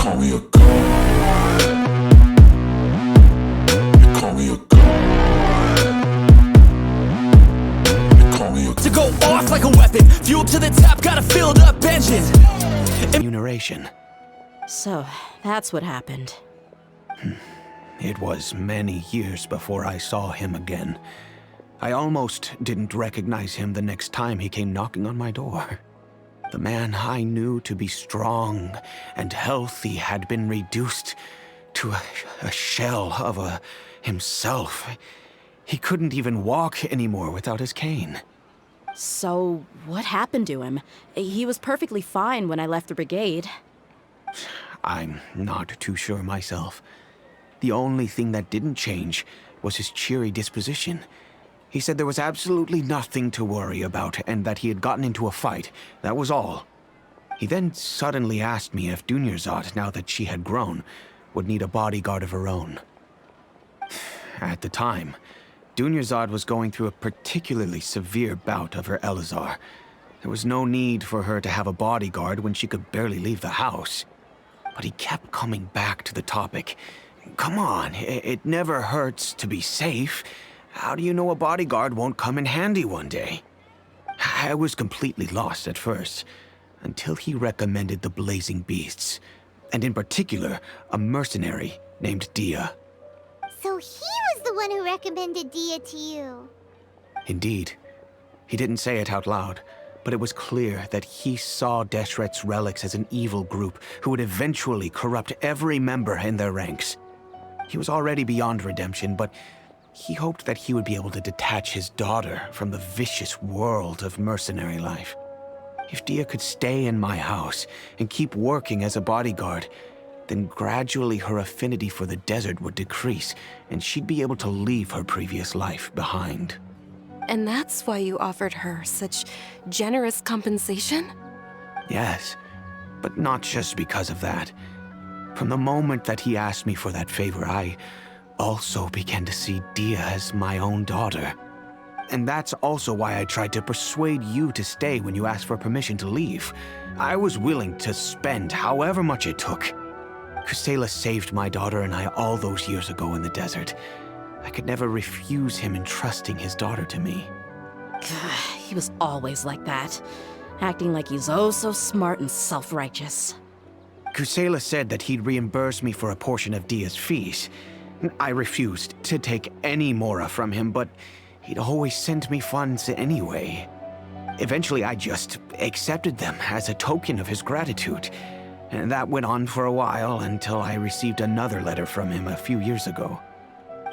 call me a god. You call me a god. You call me a To go off like a weapon, fuel to the top, got a filled up engine. Remuneration. So, that's what happened. It was many years before I saw him again. I almost didn't recognize him the next time he came knocking on my door. The man I knew to be strong and healthy had been reduced to a shell of himself. He couldn't even walk anymore without his cane. So, what happened to him? He was perfectly fine when I left the brigade. I'm not too sure myself. The only thing that didn't change was his cheery disposition. He said there was absolutely nothing to worry about and that he had gotten into a fight. That was all. He then suddenly asked me if Dunyarzad, now that she had grown, would need a bodyguard of her own. At the time, Dunyarzad was going through a particularly severe bout of her Elazar. There was no need for her to have a bodyguard when she could barely leave the house. But he kept coming back to the topic. Come on, it never hurts to be safe. How do you know a bodyguard won't come in handy one day? I was completely lost at first, until he recommended the Blazing Beasts, and in particular, a mercenary named Dehya. So he was the one who recommended Dehya to you? Indeed. He didn't say it out loud, but it was clear that he saw Deshret's relics as an evil group who would eventually corrupt every member in their ranks. He was already beyond redemption, but he hoped that he would be able to detach his daughter from the vicious world of mercenary life. If Dehya could stay in my house and keep working as a bodyguard, then gradually her affinity for the desert would decrease, and she'd be able to leave her previous life behind. And that's why you offered her such generous compensation? Yes, but not just because of that. From the moment that he asked me for that favor, I also began to see Dehya as my own daughter. And that's also why I tried to persuade you to stay when you asked for permission to leave. I was willing to spend however much it took. Kusela saved my daughter and I all those years ago in the desert. I could never refuse him entrusting his daughter to me. He was always like that, acting like he's oh so smart and self-righteous. Kusela said that he'd reimburse me for a portion of Dehya's fees. I refused to take any mora from him, but he'd always send me funds anyway. Eventually, I just accepted them as a token of his gratitude. And that went on for a while until I received another letter from him a few years ago.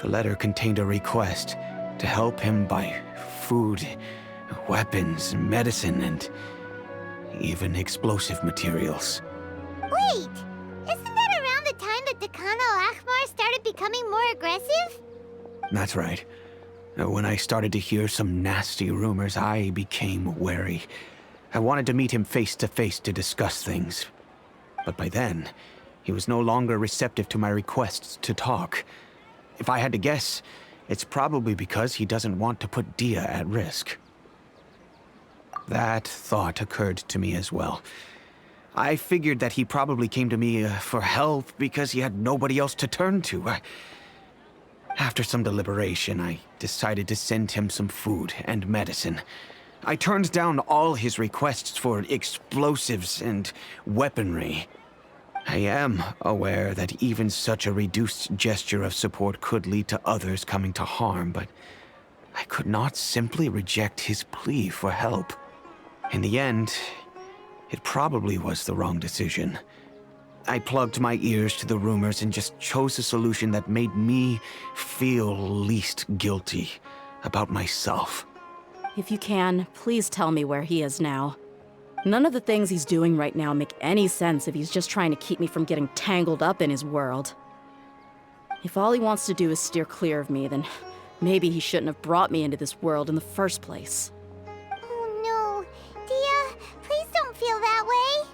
The letter contained a request to help him buy food, weapons, medicine, and even explosive materials. Wait! Isn't that around the time that Dekana al-Ahmar started becoming more aggressive? That's right. When I started to hear some nasty rumors, I became wary. I wanted to meet him face to face to discuss things. But by then, he was no longer receptive to my requests to talk. If I had to guess, it's probably because he doesn't want to put Dehya at risk. That thought occurred to me as well. I figured that he probably came to me for help because he had nobody else to turn to. After some deliberation, I decided to send him some food and medicine. I turned down all his requests for explosives and weaponry. I am aware that even such a reduced gesture of support could lead to others coming to harm, but I could not simply reject his plea for help. In the end, it probably was the wrong decision. I plugged my ears to the rumors and just chose a solution that made me feel least guilty about myself. If you can, please tell me where he is now. None of the things he's doing right now make any sense if he's just trying to keep me from getting tangled up in his world. If all he wants to do is steer clear of me, then maybe he shouldn't have brought me into this world in the first place. Oh no. Dehya, please don't feel that way.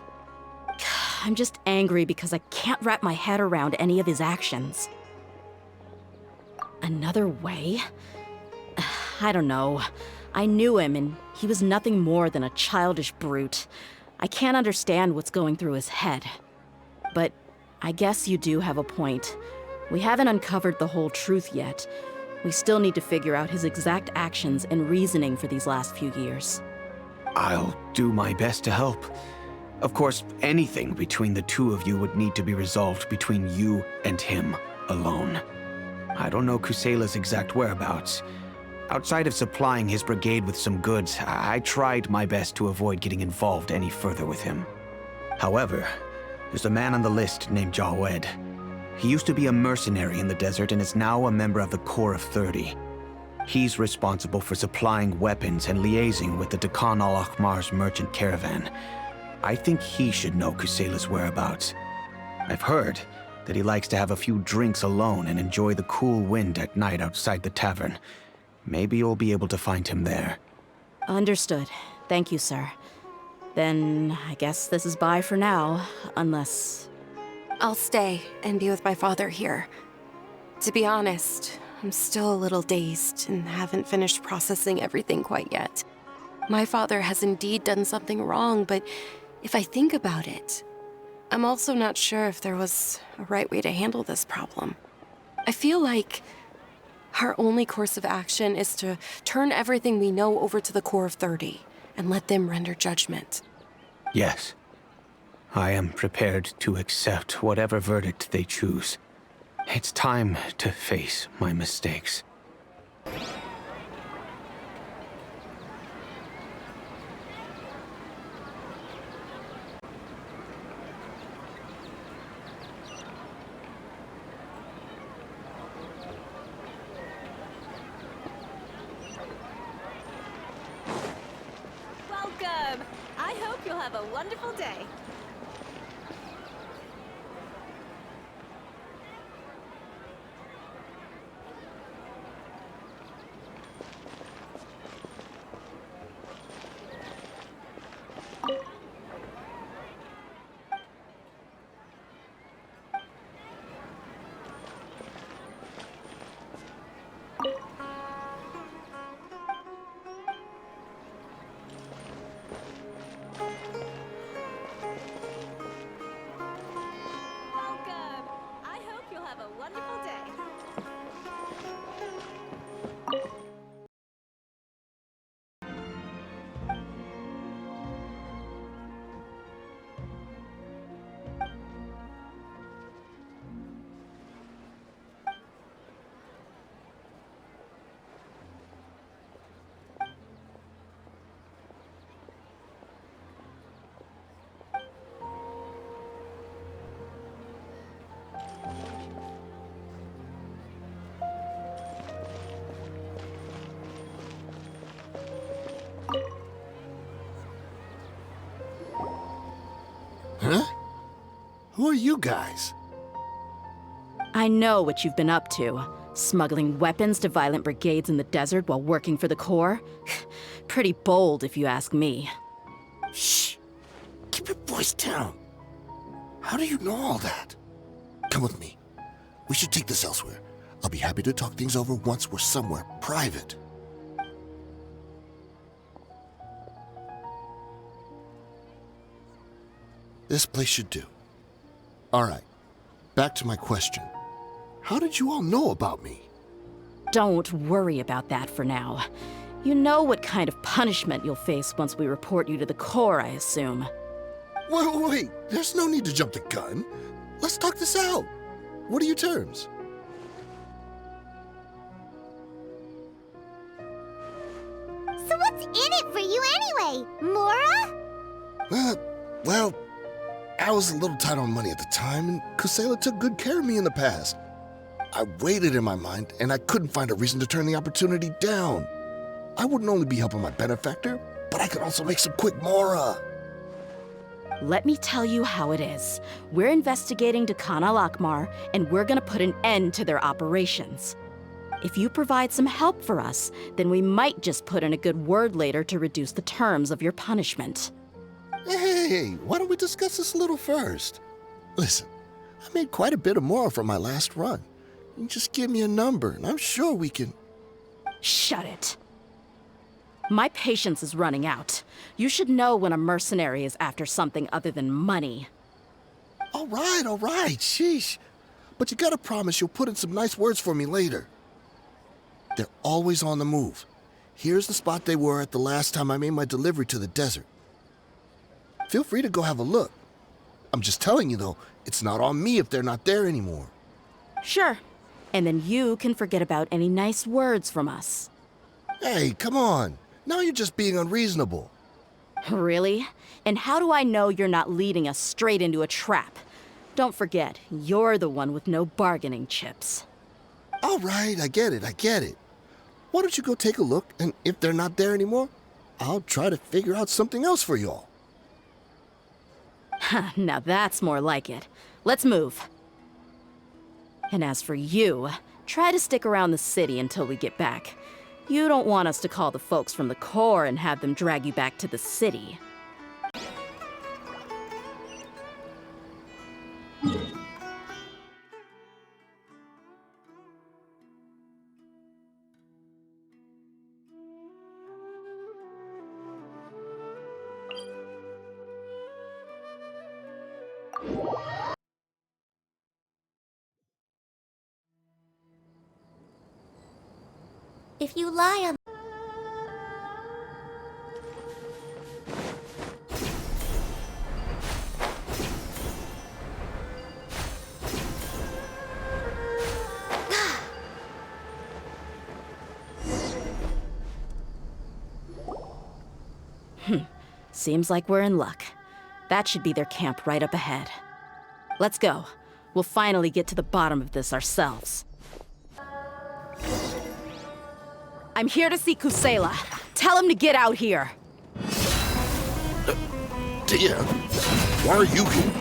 I'm just angry because I can't wrap my head around any of his actions. Another way? I don't know. I knew him, and he was nothing more than a childish brute. I can't understand what's going through his head. But I guess you do have a point. We haven't uncovered the whole truth yet. We still need to figure out his exact actions and reasoning for these last few years. I'll do my best to help. Of course, anything between the two of you would need to be resolved between you and him alone. I don't know Kusela's exact whereabouts. Outside of supplying his brigade with some goods, I tried my best to avoid getting involved any further with him. However, there's a man on the list named Jawed. He used to be a mercenary in the desert and is now a member of the Corps of 30. He's responsible for supplying weapons and liaising with the Dekhan al-Ahmar's merchant caravan. I think he should know Kusela's whereabouts. I've heard that he likes to have a few drinks alone and enjoy the cool wind at night outside the tavern. Maybe you'll be able to find him there. Understood. Thank you, sir. Then I guess this is bye for now, unless... I'll stay and be with my father here. To be honest, I'm still a little dazed and haven't finished processing everything quite yet. My father has indeed done something wrong, but if I think about it, I'm also not sure if there was a right way to handle this problem. I feel like our only course of action is to turn everything we know over to the Corps of 30 and let them render judgment. Yes. I am prepared to accept whatever verdict they choose. It's time to face my mistakes. Welcome! I hope you'll have a wonderful day. Welcome! I hope you'll have a wonderful day. Huh? Who are you guys? I know what you've been up to. Smuggling weapons to violent brigades in the desert while working for the Corps? Pretty bold, if you ask me. Shh! Keep your voice down. How do you know all that? Come with me. We should take this elsewhere. I'll be happy to talk things over once we're somewhere private. This place should do. All right, back to my question. How did you all know about me? Don't worry about that for now. You know what kind of punishment you'll face once we report you to the Corps, I assume. Wait, there's no need to jump the gun. Let's talk this out. What are your terms? So what's in it for you anyway, Mora? Well, I was a little tight on money at the time, and Kusela took good care of me in the past. I weighed it in my mind, and I couldn't find a reason to turn the opportunity down. I wouldn't only be helping my benefactor, but I could also make some quick Mora. Let me tell you how it is. We're investigating Dekhan al-Ahmar, and we're gonna put an end to their operations. If you provide some help for us, then we might just put in a good word later to reduce the terms of your punishment. Hey, why don't we discuss this a little first? Listen, I made quite a bit of Mora from my last run. You just give me a number, and I'm sure we can... Shut it. My patience is running out. You should know when a mercenary is after something other than money. All right, sheesh. But you gotta promise you'll put in some nice words for me later. They're always on the move. Here's the spot they were at the last time I made my delivery to the desert. Feel free to go have a look. I'm just telling you, though, it's not on me if they're not there anymore. Sure. And then you can forget about any nice words from us. Hey, come on. Now you're just being unreasonable. Really? And how do I know you're not leading us straight into a trap? Don't forget, you're the one with no bargaining chips. All right, I get it. Why don't you go take a look, and if they're not there anymore, I'll try to figure out something else for y'all. Now that's more like it. Let's move. And as for you, try to stick around the city until we get back. You don't want us to call the folks from the Corps and have them drag you back to the city. If you lie on... Seems like we're in luck. That should be their camp right up ahead. Let's go. We'll finally get to the bottom of this ourselves. I'm here to see Kusela. Tell him to get out here. Dehya, why are you here?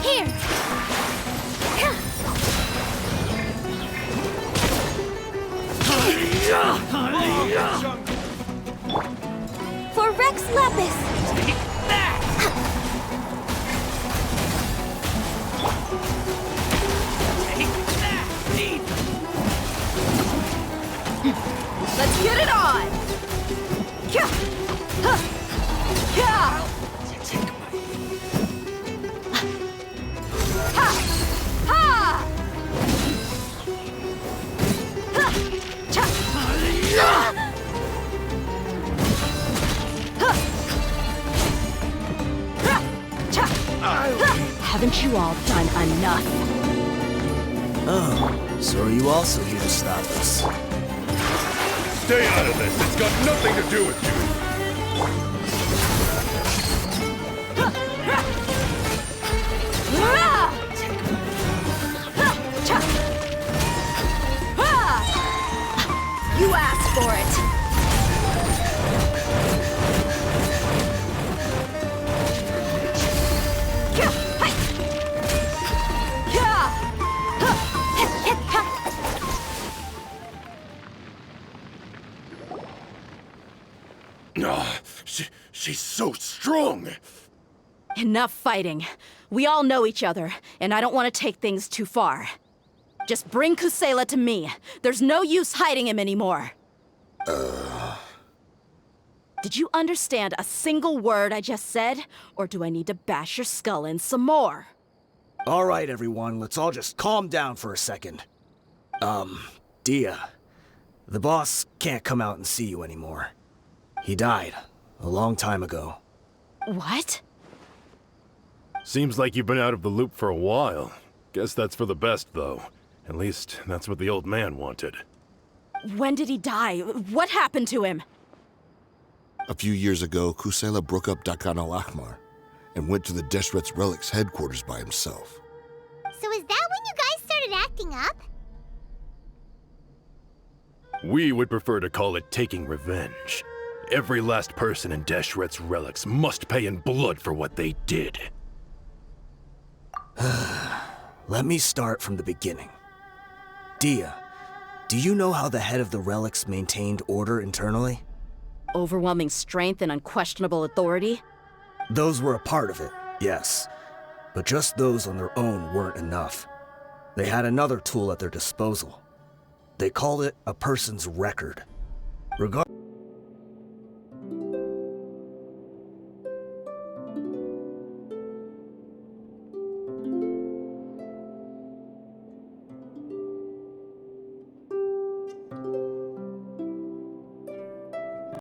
Here! For Rex Lapis! Let's get it on! Kya! Huh! Kya! Ha! Ha! Ha! Cha! Ha! Ha! Ha! Cha! Ha! Haven't you all done enough? Oh, so are you also here to stop us? Stay out of this! It's got nothing to do with you! You asked for it! She's so strong! Enough fighting. We all know each other, and I don't want to take things too far. Just bring Kusela to me. There's no use hiding him anymore. Did you understand a single word I just said? Or do I need to bash your skull in some more? All right, everyone, let's all just calm down for a second. Dehya, the boss can't come out and see you anymore. He died a long time ago. What? Seems like you've been out of the loop for a while. Guess that's for the best, though. At least, that's what the old man wanted. When did he die? What happened to him? A few years ago, Kusela broke up Dakan al-Ahmar and went to the Deshret's Relics headquarters by himself. So is that when you guys started acting up? We would prefer to call it taking revenge. Every last person in Deshret's Relics must pay in blood for what they did. Let me start from the beginning. Dehya, do you know how the head of the Relics maintained order internally? Overwhelming strength and unquestionable authority? Those were a part of it, yes. But just those on their own weren't enough. They had another tool at their disposal. They called it a person's record. Regardless